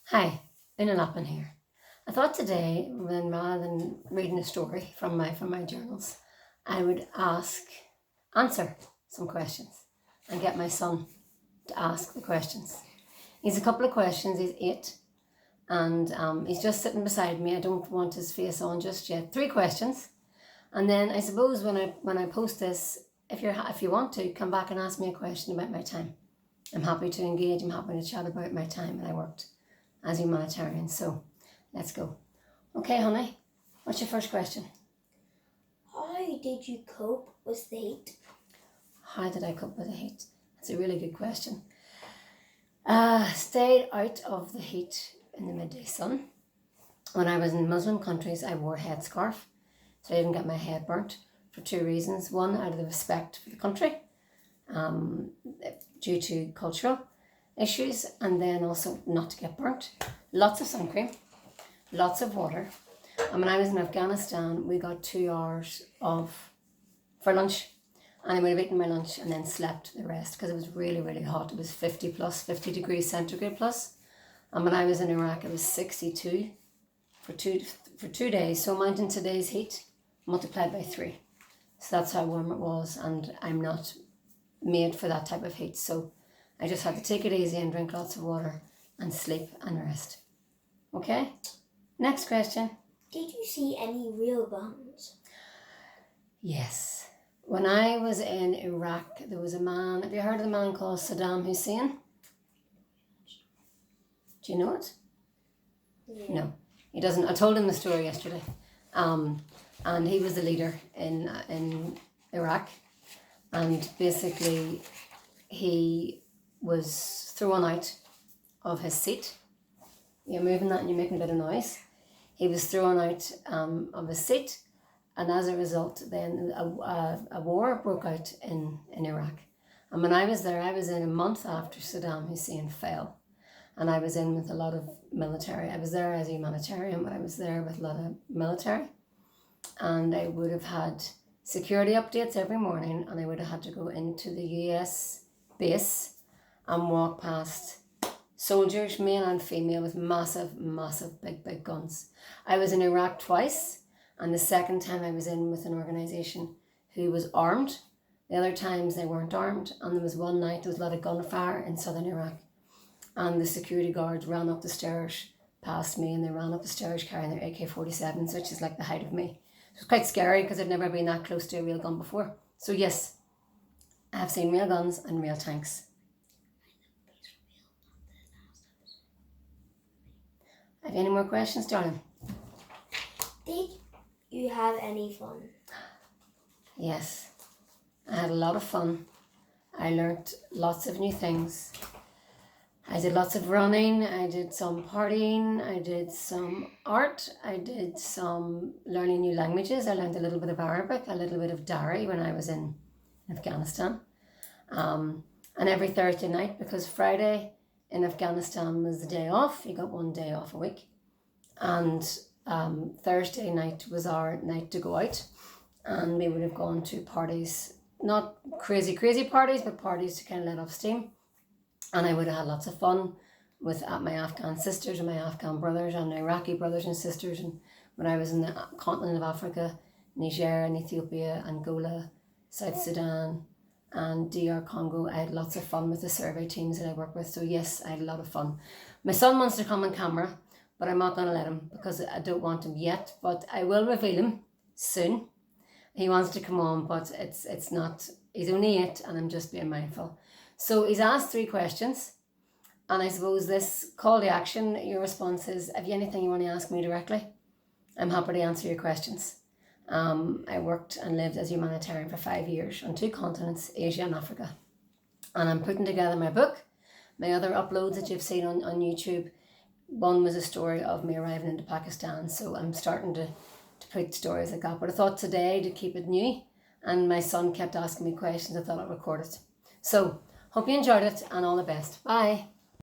Hi, Una Lappin here. I thought today, rather than reading a story from my journals, I would answer some questions and get my son to ask the questions. He's a couple of questions, he's 8, and he's just sitting beside me. I don't want his face on just yet. 3 questions. And then I suppose when I post this, if you want to, come back and ask me a question about my time. I'm happy to engage, I'm happy to chat about my time when I worked as humanitarian. So let's go. Okay, honey, what's your first question? How did you cope with the heat? How did I cope with the heat? That's a really good question. Stayed out of the heat in the midday sun. When I was in Muslim countries, I wore a headscarf, so I didn't get my head burnt for 2 reasons. One, out of the respect for the country, due to cultural issues, and then also not to get burnt. Lots of sun cream, lots of water. And when I was in Afghanistan, we got 2 hours for lunch, and I would have eaten my lunch and then slept the rest because it was really, really hot. It was 50 degrees centigrade plus. And when I was in Iraq, it was 62 for two days. So imagine today's heat multiplied by 3. So that's how warm it was, and I'm not made for that type of heat. So I just had to take it easy and drink lots of water and sleep and rest. Okay? Next question. Did you see any real guns? Yes. When I was in Iraq, there was a man, have you heard of the man called Saddam Hussein? Do you know it? Yeah. No, he doesn't. I told him the story yesterday. And he was the leader in Iraq. And basically, he was thrown out of his seat. You're moving that and you're making a bit of noise. He was thrown out of his seat, and as a result, then a war broke out in Iraq. And when I was there, I was in a month after Saddam Hussein fell, and I was in with a lot of military. I was there as a humanitarian, but I was there with a lot of military, and I would have had security updates every morning, and I would have had to go into the US base and walk past soldiers, male and female, with massive, massive, big guns. I was in Iraq twice, and the second time I was in with an organisation who was armed. The other times they weren't armed, and there was one night there was a lot of gunfire in southern Iraq, and the security guards ran up the stairs past me, and they ran up the stairs carrying their AK-47s, which is like the height of me. It was quite scary because I'd never been that close to a real gun before. So yes, I have seen real guns and real tanks. Have you any more questions, darling? Did you have any fun? Yes, I had a lot of fun. I learnt lots of new things. I did lots of running, I did some partying, I did some art, I did some learning new languages. I learned a little bit of Arabic, a little bit of Dari when I was in Afghanistan. And every Thursday night, because Friday in Afghanistan was the day off, you got 1 day off a week. And Thursday night was our night to go out, and we would have gone to parties, not crazy parties, but parties to kind of let off steam. And I would have had lots of fun with my Afghan sisters and my Afghan brothers and Iraqi brothers and sisters. And when I was in the continent of Africa, Niger and Ethiopia, Angola, South Sudan and DR Congo, I had lots of fun with the survey teams that I work with. So yes, I had a lot of fun. My son wants to come on camera, but I'm not going to let him because I don't want him yet, but I will reveal him soon. He wants to come on, but it's not, he's only 8 and I'm just being mindful. So he's asked 3 questions, and I suppose this call to action, your response is, have you anything you want to ask me directly? I'm happy to answer your questions. I worked and lived as humanitarian for 5 years on 2 continents, Asia and Africa. And I'm putting together my book. My other uploads that you've seen on YouTube, one was a story of me arriving into Pakistan. So I'm starting to put stories like that. But I thought today, to keep it new, and my son kept asking me questions, I thought I'd record it. So hope you enjoyed it, and all the best. Bye.